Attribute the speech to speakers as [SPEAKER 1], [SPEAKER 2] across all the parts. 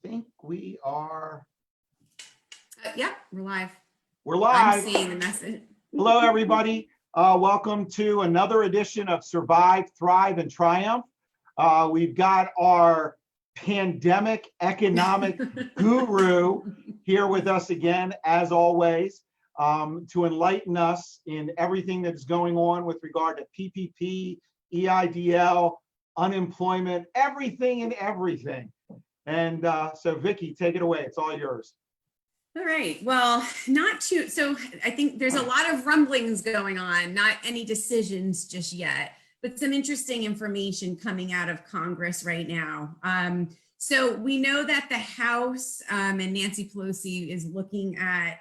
[SPEAKER 1] think we are.
[SPEAKER 2] Yeah, we're live.
[SPEAKER 1] We're live.
[SPEAKER 2] I'm seeing the message.
[SPEAKER 1] Hello, everybody. Welcome to another edition of Survive, Thrive, and Triumph. We've got our pandemic economic guru here with us again, as always, to enlighten us in everything that's going on with regard to PPP, EIDL, unemployment, everything and everything. And so, Vicki, take it away. It's all yours.
[SPEAKER 2] All right. Well, so I think there's a lot of rumblings going on, not any decisions just yet, but some interesting information coming out of Congress right now. So we know that the House and Nancy Pelosi is looking at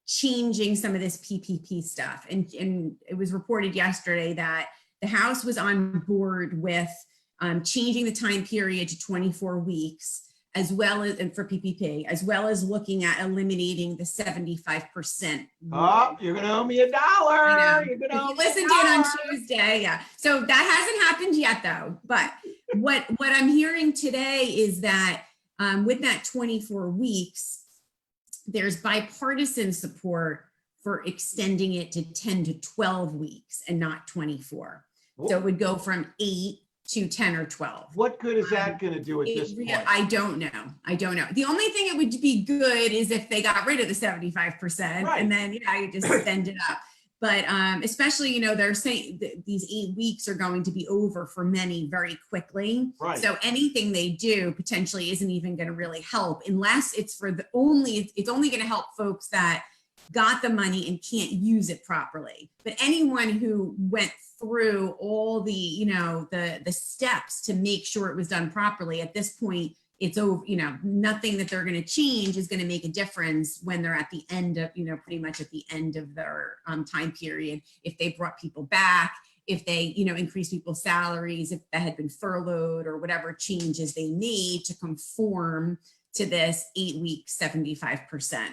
[SPEAKER 2] changing some of this PPP stuff. And it was reported yesterday that the House was on board with changing the time period to 24 weeks, as well as, and for PPP, as well as looking at eliminating the 75%.
[SPEAKER 1] Oh, you're going to owe me $1. You're going to owe me $1.
[SPEAKER 2] Listened in on Tuesday, yeah. So that hasn't happened yet, though. But what I'm hearing today is that with that 24 weeks, there's bipartisan support for extending it to 10 to 12 weeks and not 24. So it would go from 8 to 10 or 12.
[SPEAKER 1] What good is that going to do at this point?
[SPEAKER 2] I don't know. The only thing it would be good is if they got rid of the 75%, right, and then you just send it up. But especially, they're saying that these 8 weeks are going to be over for many very quickly.
[SPEAKER 1] Right.
[SPEAKER 2] So anything they do potentially isn't even going to really help unless it's for it's only going to help folks that got the money and can't use it properly. But anyone who went through all the, the steps to make sure it was done properly, at this point, it's over, nothing that they're going to change is going to make a difference when they're at the end of, pretty much at the end of their time period. If they brought people back, if they, increased people's salaries, if that had been furloughed or whatever changes they made to conform to this 8 week, 75%.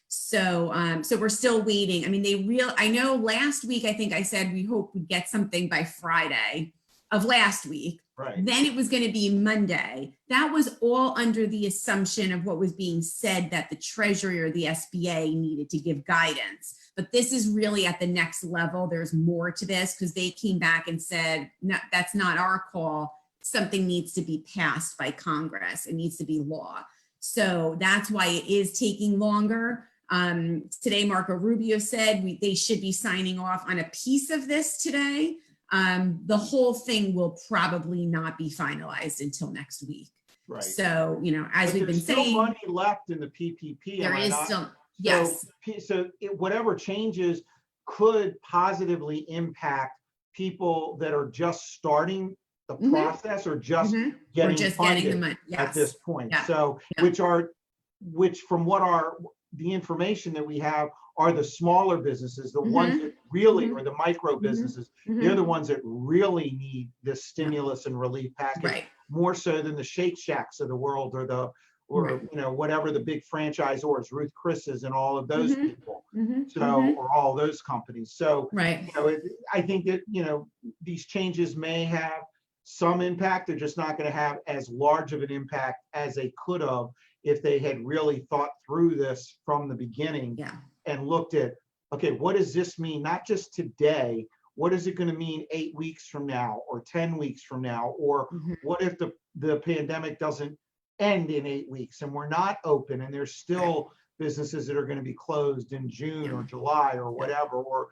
[SPEAKER 2] So we're still waiting. I mean, I know last week, I think I said we hope we'd get something by Friday of last week.
[SPEAKER 1] Right.
[SPEAKER 2] Then it was going to be Monday. That was all under the assumption of what was being said, that the Treasury or the SBA needed to give guidance. But this is really at the next level. There's more to this because they came back and said, no, that's not our call. Something needs to be passed by Congress. It needs to be law. So that's why it is taking longer. Today, Marco Rubio said they should be signing off on a piece of this today. The whole thing will probably not be finalized until next week.
[SPEAKER 1] Right.
[SPEAKER 2] So, as we've been saying,
[SPEAKER 1] there's still money left in the PPP.
[SPEAKER 2] There is still, yes.
[SPEAKER 1] So whatever changes could positively impact people that are just starting the process or just getting the money at this point. Yeah. So, which from what the information that we have are the smaller businesses, the ones that really, or the micro businesses, they're the ones that really need this stimulus and relief package, more so than the Shake Shacks of the world or whatever the big franchisors, Ruth Chris's and all of those people, or all those companies. So, I think that, these changes may have some impact. They're just not going to have as large of an impact as they could have if they had really thought through this from the beginning and looked at, okay, what does this mean? Not just today, what is it going to mean 8 weeks from now or 10 weeks from now? Or what if the pandemic doesn't end in 8 weeks and we're not open and there's still businesses that are going to be closed in June or July or whatever, or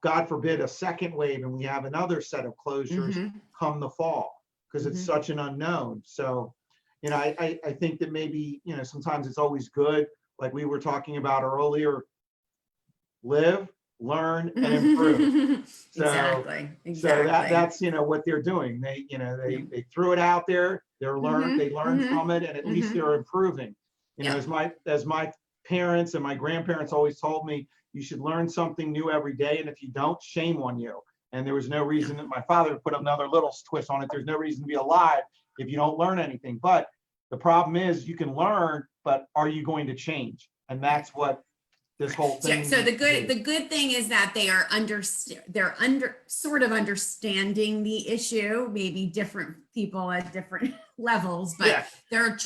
[SPEAKER 1] God forbid a second wave and we have another set of closures come the fall, because it's such an unknown. So, I think that maybe, sometimes it's always good, like we were talking about earlier, live, learn, and improve.
[SPEAKER 2] Exactly.
[SPEAKER 1] So that's, what they're doing. They, they threw it out there, they learned from it, and at least they're improving. As my parents and my grandparents always told me, you should learn something new every day, and if you don't, shame on you. And there was no reason that my father put another little twist on it. There's no reason to be alive if you don't learn anything. But the problem is you can learn, but are you going to change? And that's what this whole thing.
[SPEAKER 2] So the good thing is that they are sort of understanding the issue, maybe different people at different levels, but they're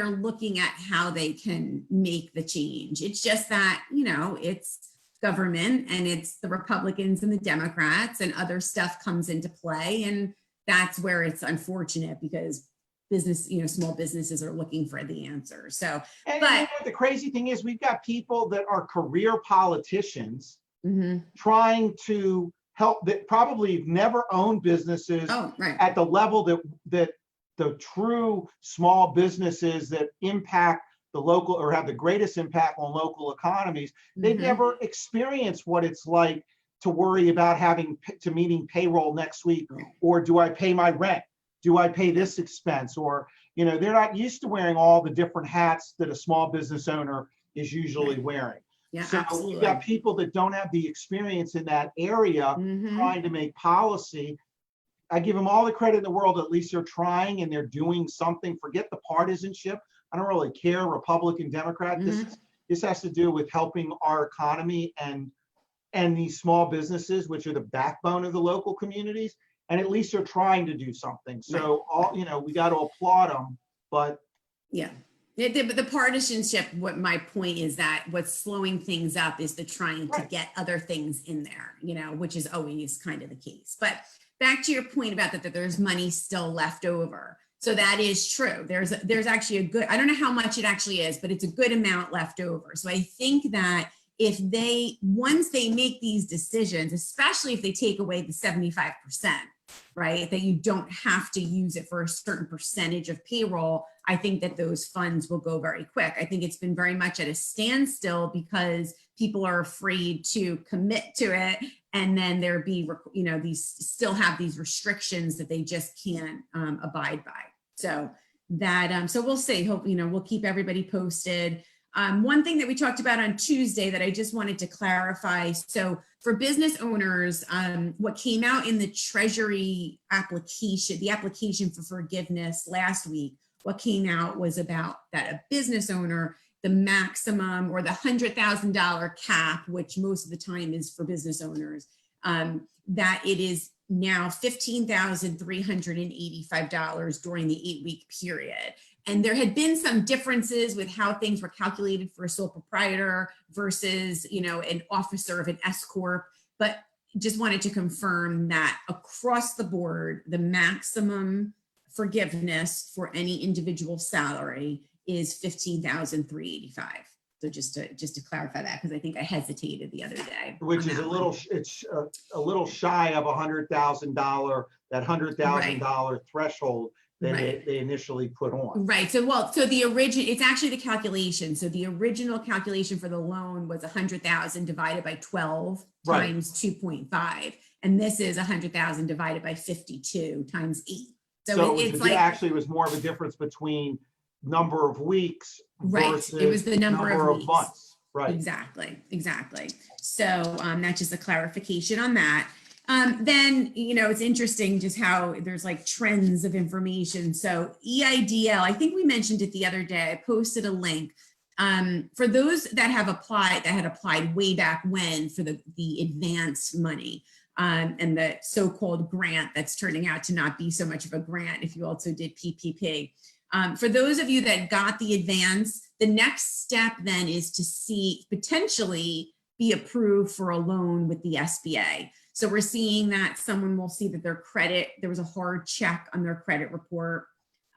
[SPEAKER 2] looking at how they can make the change. It's just that, it's government and it's the Republicans and the Democrats and other stuff comes into play. And that's where it's unfortunate because small businesses are looking for the answer. So, but
[SPEAKER 1] the crazy thing is we've got people that are career politicians trying to help that probably never owned businesses at the level that the true small businesses that impact the local or have the greatest impact on local economies. They've never experienced what it's like to worry about meeting payroll next week, or do I pay my rent? Do I pay this expense? Or, they're not used to wearing all the different hats that a small business owner is usually wearing.
[SPEAKER 2] Yeah,
[SPEAKER 1] so
[SPEAKER 2] absolutely.
[SPEAKER 1] You've got people that don't have the experience in that area trying to make policy. I give them all the credit in the world. At least they're trying and they're doing something. Forget the partisanship. I don't really care, Republican, Democrat. This has to do with helping our economy and these small businesses, which are the backbone of the local communities. And at least they're trying to do something. So we got to applaud them. But
[SPEAKER 2] the partisanship. What my point is that what's slowing things up is the trying to get other things in there. Which is always kind of the case. But back to your point about that there's money still left over. So that is true. There's actually a good. I don't know how much it actually is, but it's a good amount left over. So I think that once they make these decisions, especially if they take away the 75%, right, that you don't have to use it for a certain percentage of payroll, I think that those funds will go very quick. I think it's been very much at a standstill because people are afraid to commit to it. And then there be, these still have these restrictions that they just can't abide by. So that, so we'll see, hope, we'll keep everybody posted. One thing that we talked about on Tuesday that I just wanted to clarify. So for business owners, what came out in the Treasury application, the application for forgiveness last week, what came out was about that a business owner, the maximum or the $100,000 cap, which most of the time is for business owners, that it is now $15,385 during the 8-week period. And there had been some differences with how things were calculated for a sole proprietor versus, an officer of an S Corp, but just wanted to confirm that across the board, the maximum forgiveness for any individual salary is $15,385. So just to clarify that, because I think I hesitated the other day.
[SPEAKER 1] Which is a little shy of $100,000, that $100,000 threshold that they initially put on.
[SPEAKER 2] Right. So it's actually the calculation. So the original calculation for the loan was 100,000 divided by 12 times 2.5. And this is 100,000 divided by 52 times 8. So it's like
[SPEAKER 1] actually was more of a difference between number of weeks versus
[SPEAKER 2] it was the number of
[SPEAKER 1] months. Right.
[SPEAKER 2] Exactly. So that's just a clarification on that. Then, it's interesting just how there's like trends of information. So EIDL, I think we mentioned it the other day. I posted a link for those that had applied way back when for the advance money and the so-called grant that's turning out to not be so much of a grant if you also did PPP. For those of you that got the advance, the next step then is to potentially be approved for a loan with the SBA. So we're seeing that someone will see that there was a hard check on their credit report.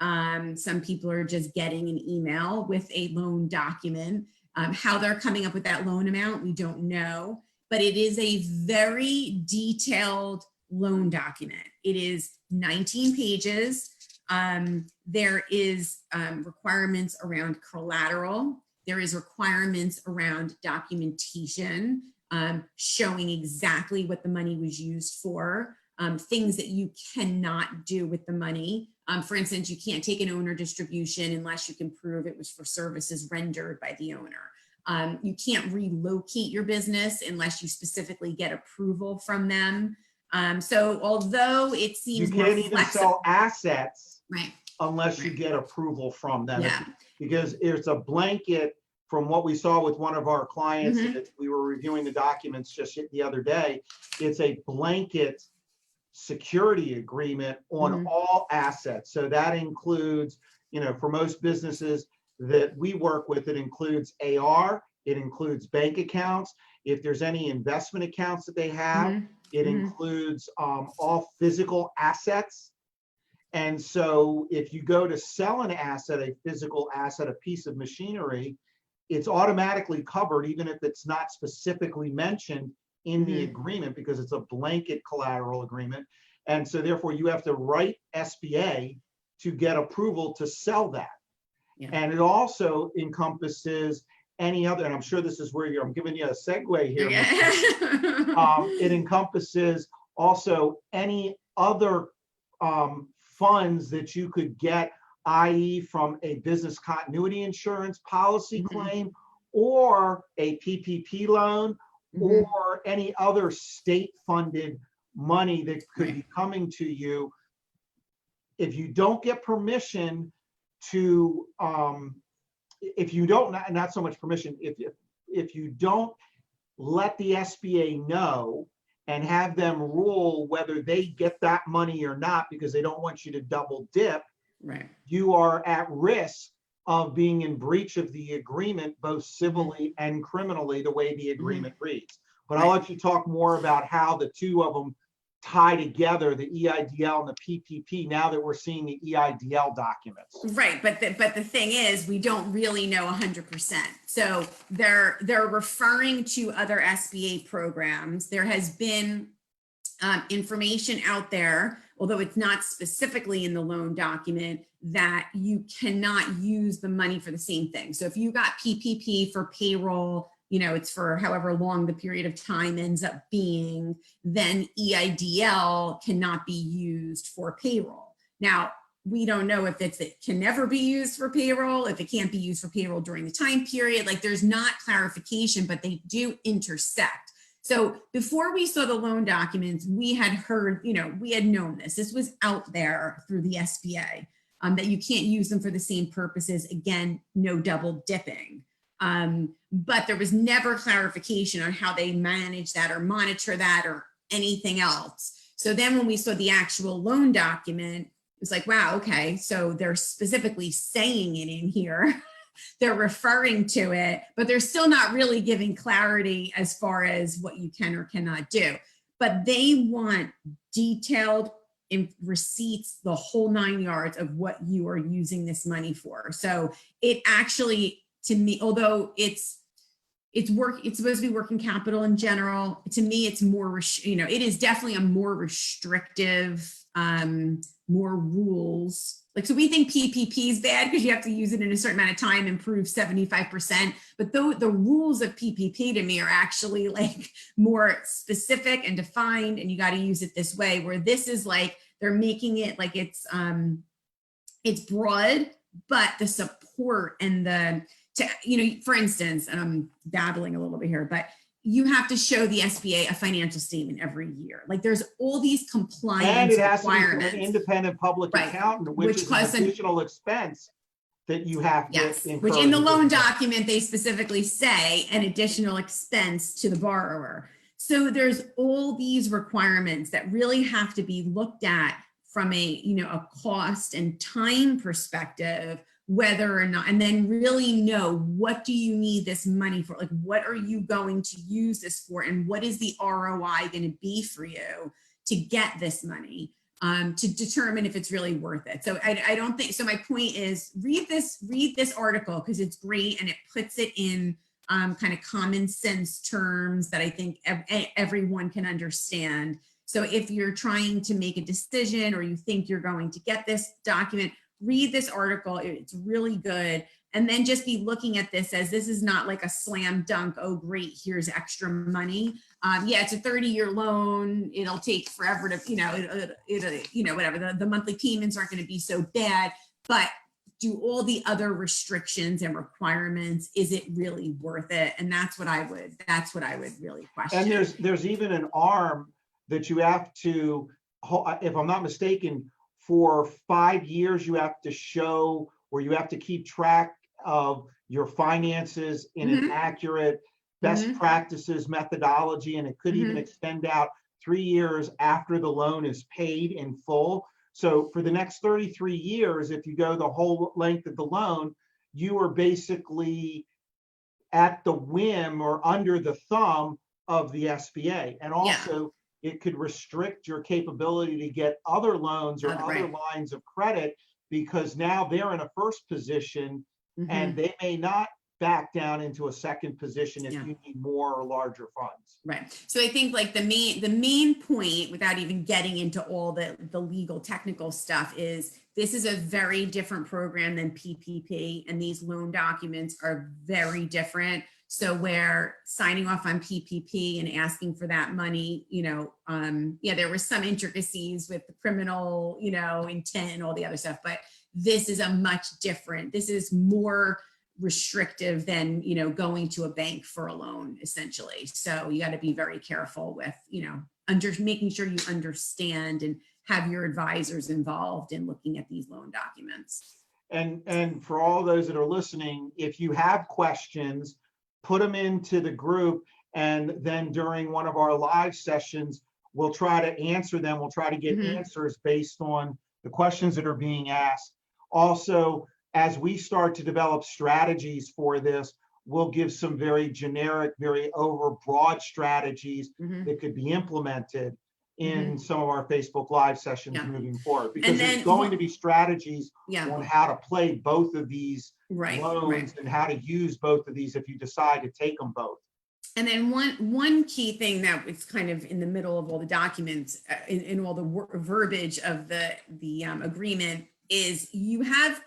[SPEAKER 2] Some people are just getting an email with a loan document. How they're coming up with that loan amount, we don't know, but it is a very detailed loan document. It is 19 pages. There is requirements around collateral. There is requirements around documentation, showing exactly what the money was used for, things that you cannot do with the money. For instance, you can't take an owner distribution unless you can prove it was for services rendered by the owner. You can't relocate your business unless you specifically get approval from them. So although it seems
[SPEAKER 1] you can't even sell assets
[SPEAKER 2] right,
[SPEAKER 1] unless you get approval from them, because it's a blanket from what we saw with one of our clients, that we were reviewing the documents just the other day, it's a blanket security agreement on all assets. So that includes, for most businesses that we work with, it includes AR, it includes bank accounts. If there's any investment accounts that they have, it includes all physical assets. And so if you go to sell an asset, a physical asset, a piece of machinery, it's automatically covered, even if it's not specifically mentioned in the agreement, because it's a blanket collateral agreement. And so therefore you have to write SBA to get approval to sell that. Yeah. And it also encompasses any other, and I'm sure this is where I'm giving you a segue here. Okay. It encompasses also any other funds that you could get, i.e. from a business continuity insurance policy claim, or a PPP loan, or any other state-funded money that could be coming to you. If you don't get permission to, if you don't, not so much permission, if you don't let the SBA know and have them rule whether they get that money or not, because they don't want you to double dip, you are at risk of being in breach of the agreement, both civilly and criminally, the way the agreement reads. But I'll let you talk more about how the two of them tie together, the EIDL and the PPP, now that we're seeing the EIDL documents. Right,
[SPEAKER 2] but the thing is, we don't really know 100%. So they're referring to other SBA programs. There has been information out there, although it's not specifically in the loan document, that you cannot use the money for the same thing. So if you got PPP for payroll, it's for however long the period of time ends up being, then EIDL cannot be used for payroll. Now, we don't know if it can never be used for payroll, if it can't be used for payroll during the time period. Like, there's not clarification, but they do intersect. So before we saw the loan documents, we had heard, we had known this. This was out there through the SBA, that you can't use them for the same purposes. Again, no double dipping. But there was never clarification on how they manage that or monitor that or anything else. So then when we saw the actual loan document, it was like, wow, okay, so they're specifically saying it in here. They're referring to it, but they're still not really giving clarity as far as what you can or cannot do. But they want detailed receipts, the whole 9 yards of what you are using this money for. So it actually, to me, although it's supposed to be working capital in general, to me, it's more, it is definitely a more restrictive, more rules. Like, so we think PPP is bad because you have to use it in a certain amount of time and prove 75%. But the rules of PPP to me are actually like more specific and defined, and you got to use it this way, where this is like, they're making it like it's broad, but the support and for instance, and I'm babbling a little bit here, but you have to show the SBA a financial statement every year. Like, there's all these compliance
[SPEAKER 1] and it has
[SPEAKER 2] requirements.
[SPEAKER 1] To be an independent public accountant, which is an additional expense that you have to incur.
[SPEAKER 2] Which in the loan document, they specifically say an additional expense to the borrower. So there's all these requirements that really have to be looked at from a cost and time perspective, whether or not, and then really know, what do you need this money for? Like, what are you going to use this for? And what is the ROI going to be for you to get this money, to determine if it's really worth it. So I don't think, so my point is, read this article, because it's great and it puts it in kind of common sense terms that I think everyone can understand. So if you're trying to make a decision, or you think you're going to get this document, read this article. It's really good. And then just be looking at this as, this is not like a slam dunk, oh great, here's extra money. Yeah, it's a 30-year loan. It'll take forever to, whatever. The monthly payments aren't going to be so bad, but do all the other restrictions and requirements, is it really worth it? And that's what I would really question.
[SPEAKER 1] And there's even an arm that you have to, if I'm not mistaken, for 5 years, you have to show, or you have to keep track of your finances in an accurate best practices methodology, and it could even extend out 3 years after the loan is paid in full. So for the next 33 years, if you go the whole length of the loan, you are basically at the whim or under the thumb of the SBA. And also it could restrict your capability to get other loans or other lines of credit, because now they're in a first position and they may not back down into a second position if you need more or larger funds.
[SPEAKER 2] Right. So I think like the main point, without even getting into all the legal technical stuff, is this is a very different program than PPP, and these loan documents are very different. So where signing off on PPP and asking for that money, there were some intricacies with the criminal, intent and all the other stuff, but this is a much different, this is more restrictive than, going to a bank for a loan, essentially. So you got to be very careful with, making sure you understand and have your advisors involved in looking at these loan documents.
[SPEAKER 1] And for all those that are listening, if you have questions, put them into the group, and then during one of our live sessions, we'll try to answer them. We'll try to get answers based on the questions that are being asked. Also, as we start to develop strategies for this, we'll give some very generic, very overbroad strateges that could be implemented in some of our Facebook Live sessions moving forward, because there's going to be strategies on how to play both of these loans and how to use both of these if you decide to take them both.
[SPEAKER 2] And then one key thing that was kind of in the middle of all the documents, in all the verbiage of the agreement, is you have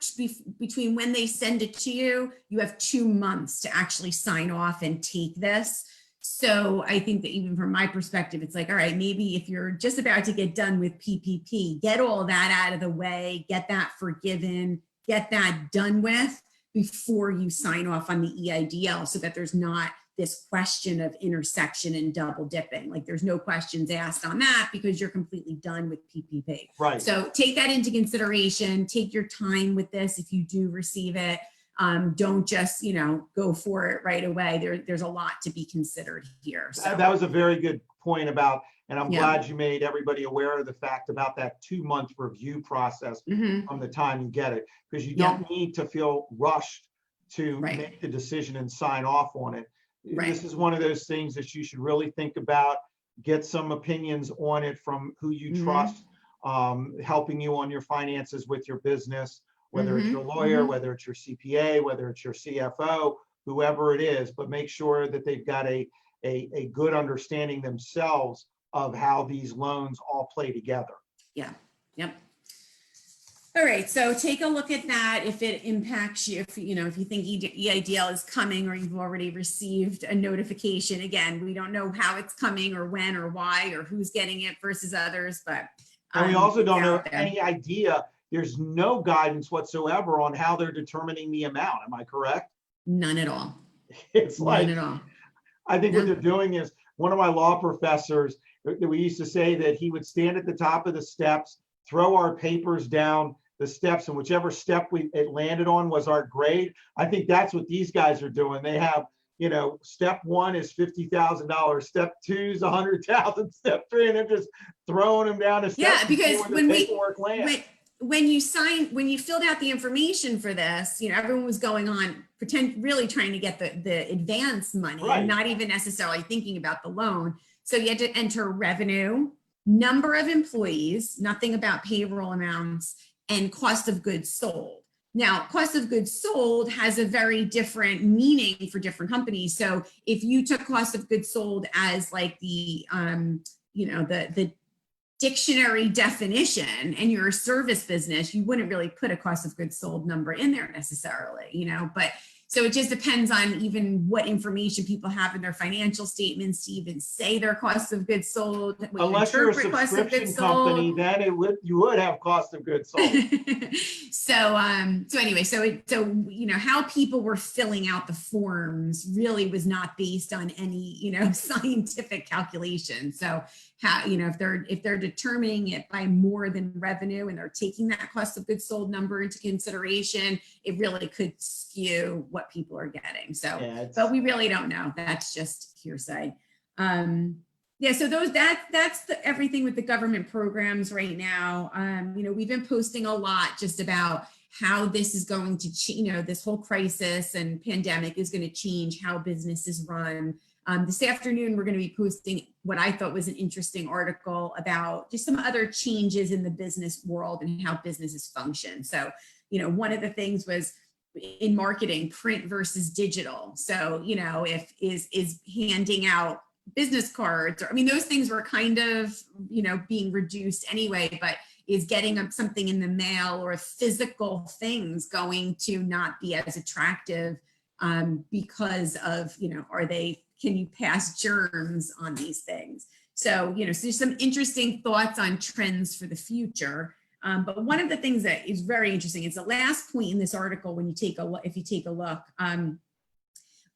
[SPEAKER 2] between when they send it to you, you have 2 months to actually sign off and take this. So I think that even from my perspective, it's like, all right, maybe if you're just about to get done with PPP, get all that out of the way, get that forgiven, get that done with before you sign off on the EIDL, so that there's not this question of intersection and double dipping. Like there's no questions asked on that because you're completely done with PPP.
[SPEAKER 1] Right.
[SPEAKER 2] So take that into consideration, take your time with this. If you do receive it, don't just, go for it right away. There's a lot to be considered here. So
[SPEAKER 1] that was a very good point about, and I'm glad you made everybody aware of the fact about that 2-month review process from the time you get it, because you don't need to feel rushed to make the decision and sign off on it. This is one of those things that you should really think about, get some opinions on it from who you trust, helping you on your finances with your business, whether it's your lawyer, whether it's your CPA, whether it's your CFO, whoever it is, but make sure that they've got a good understanding themselves of how these loans all play together.
[SPEAKER 2] Yeah. Yep. All right, so take a look at that. If it impacts you, if you think EIDL is coming, or you've already received a notification. Again, we don't know how it's coming or when or why or who's getting it versus others, but
[SPEAKER 1] and we also don't know any idea. There's no guidance whatsoever on how they're determining the amount. Am I correct?
[SPEAKER 2] None at all.
[SPEAKER 1] It's like,
[SPEAKER 2] none at all.
[SPEAKER 1] I think what they're doing is, one of my law professors, we used to say that he would stand at the top of the steps, throw our papers down the steps, and whichever step it landed on was our grade. I think that's what these guys are doing. They have, step 1 is $50,000, step 2 is $100,000, step 3, and they're just throwing them down the steps.
[SPEAKER 2] Yeah, because when you filled out the information for this, everyone was going on really trying to get the advance money and not even necessarily thinking about the loan. So you had to enter revenue, number of employees, nothing about payroll amounts, and cost of goods sold. Now, cost of goods sold has a very different meaning for different companies. So if you took cost of goods sold as like the dictionary definition and you're a service business, you wouldn't really put a cost of goods sold number in there necessarily, but so it just depends on even what information people have in their financial statements to even say their cost of goods sold.
[SPEAKER 1] Unless you're a subscription company, then you would have cost of goods sold.
[SPEAKER 2] So anyway, how people were filling out the forms really was not based on any, scientific calculation. So how, if they're determining it by more than revenue and they're taking that cost of goods sold number into consideration, it really could skew what people are getting. So, yeah, but we really don't know. That's just hearsay. Yeah, so that's everything with the government programs right now. We've been posting a lot just about how this is going to change, this whole crisis and pandemic is going to change how businesses run. This afternoon, we're going to be posting what I thought was an interesting article about just some other changes in the business world and how businesses function. So, one of the things was in marketing, print versus digital. So, if is handing out business cards, or those things were kind of, being reduced anyway, but is getting something in the mail or physical things going to not be as attractive because of, can you pass germs on these things? So, so there's some interesting thoughts on trends for the future. But one of the things that is very interesting is the last point in this article, when you take a look, if you take a look,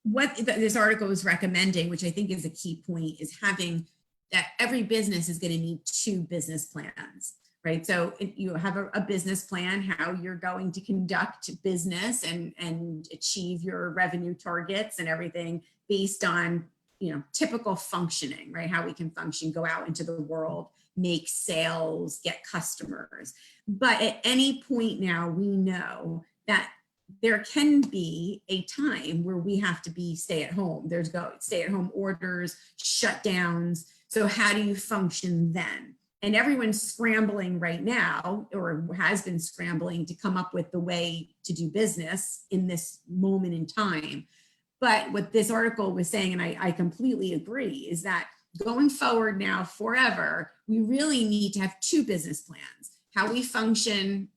[SPEAKER 2] what this article is recommending, which I think is a key point, is having that every business is going to need 2 business plans, right? So you have a business plan, how you're going to conduct business and achieve your revenue targets and everything based on, typical functioning, right? How we can function, go out into the world, make sales, get customers. But at any point now, we know that there can be a time where we have to be stay at home. There's stay at home orders, shutdowns. So how do you function then? And everyone's scrambling right now, or has been scrambling to come up with the way to do business in this moment in time. But what this article was saying, and I completely agree, is that going forward now forever, we really need to have 2 business plans. How we function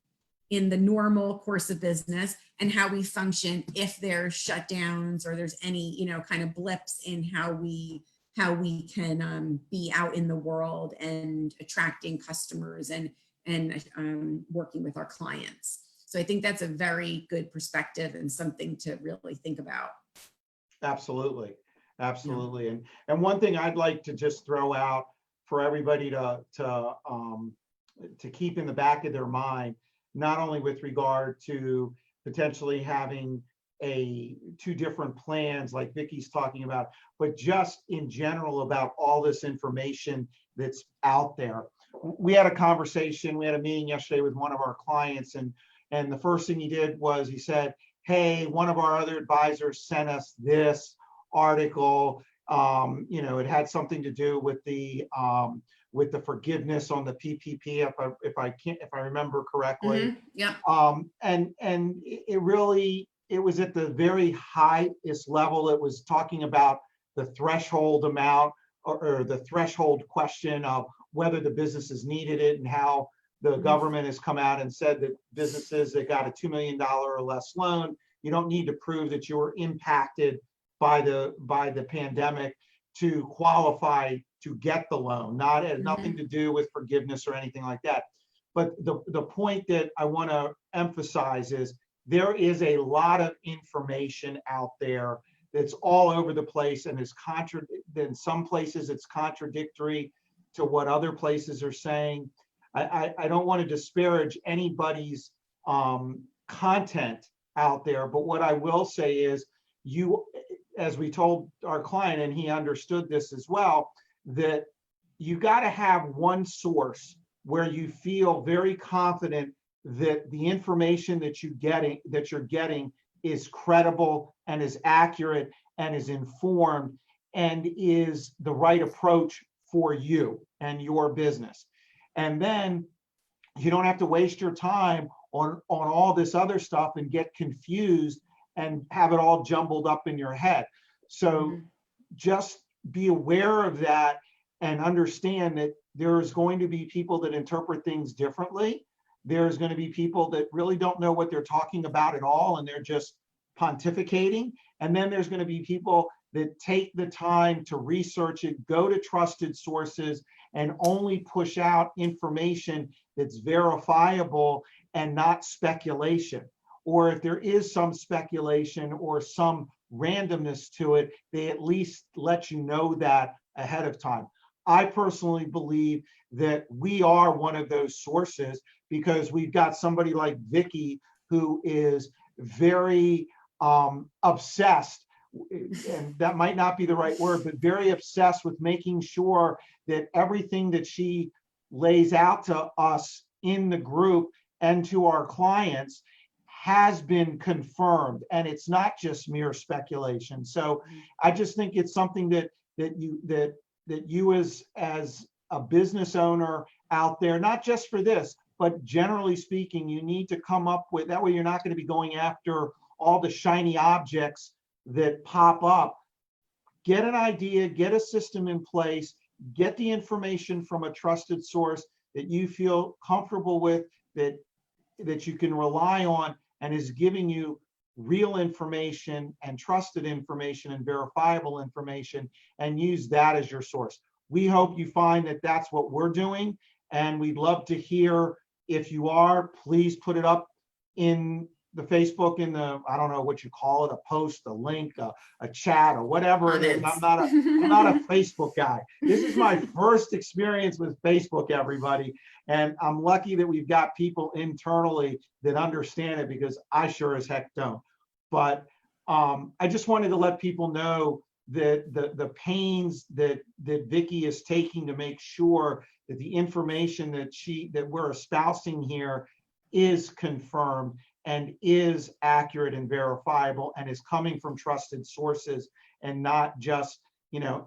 [SPEAKER 2] in the normal course of business and how we function if there's shutdowns or there's any, kind of blips in how we can be out in the world and attracting customers and working with our clients. So I think that's a very good perspective and something to really think about.
[SPEAKER 1] Absolutely. Yeah. And one thing I'd like to just throw out for everybody to keep in the back of their mind, not only with regard to potentially having 2 different plans like Vicky's talking about, but just in general about all this information that's out there. We had a meeting yesterday with one of our clients, and the first thing he did was he said, hey, one of our other advisors sent us this article. It had something to do with the forgiveness on the PPP, if I remember correctly.
[SPEAKER 2] Mm-hmm. Yeah.
[SPEAKER 1] And it was at the very highest level. It was talking about the threshold amount or the threshold question of whether the businesses needed it, and how the government has come out and said that businesses that got a $2 million or less loan, you don't need to prove that you were impacted by the pandemic to qualify to get the loan. It has nothing to do with forgiveness or anything like that. But the point that I want to emphasize is there is a lot of information out there that's all over the place, and in some places it's contradictory to what other places are saying. I don't want to disparage anybody's content out there, but what I will say is, as we told our client, and he understood this as well, that you got to have one source where you feel very confident that the information that you're getting is credible and is accurate and is informed and is the right approach for you and your business. And then you don't have to waste your time on all this other stuff and get confused and have it all jumbled up in your head. So just be aware of that and understand that there's going to be people that interpret things differently. There's going to be people that really don't know what they're talking about at all, and they're just pontificating. And then there's going to be people that take the time to research it, go to trusted sources, and only push out information that's verifiable and not speculation. Or if there is some speculation or some randomness to it, they at least let you know that ahead of time. I personally believe that we are one of those sources because we've got somebody like Vicky who is very obsessed, and that might not be the right word, but very obsessed with making sure that everything that she lays out to us in the group and to our clients has been confirmed, and it's not just mere speculation. So I just think it's something that you as a business owner out there, not just for this, but generally speaking, you need to come up with, that way you're not going to be going after all the shiny objects that pop up. Get an idea, get a system in place, get the information from a trusted source that you feel comfortable with, that you can rely on and is giving you real information and trusted information and verifiable information, and use that as your source. We hope you find that that's what we're doing, and we'd love to hear if you are. Please put it up in the Facebook, in the, I don't know what you call it, a post, a link, a chat, or whatever it is. I'm not a Facebook guy. This is my first experience with Facebook, everybody. And I'm lucky that we've got people internally that understand it, because I sure as heck don't. But I just wanted to let people know that the pains that Vicky is taking to make sure that the information that we're espousing here is confirmed and is accurate and verifiable and is coming from trusted sources and not just,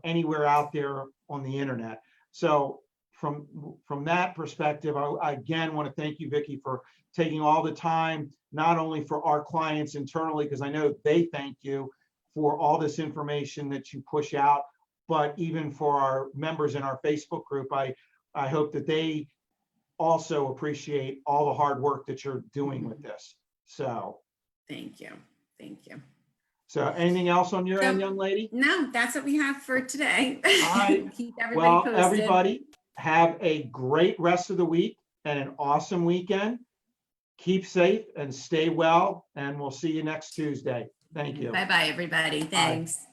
[SPEAKER 1] anywhere out there on the internet. So from that perspective, I again want to thank you, Vicky, for taking all the time, not only for our clients internally, because I know they thank you for all this information that you push out, but even for our members in our Facebook group. I hope that they also appreciate all the hard work that you're doing with this. So
[SPEAKER 2] thank you.
[SPEAKER 1] So anything else on your end, young lady?
[SPEAKER 2] No, that's what we have for today.
[SPEAKER 1] All right.
[SPEAKER 2] Keep everybody posted.
[SPEAKER 1] Everybody have a great rest of the week and an awesome weekend. Keep safe and stay well, and we'll see you next Tuesday. Thank you.
[SPEAKER 2] Bye-bye, everybody. Thanks.
[SPEAKER 1] Bye.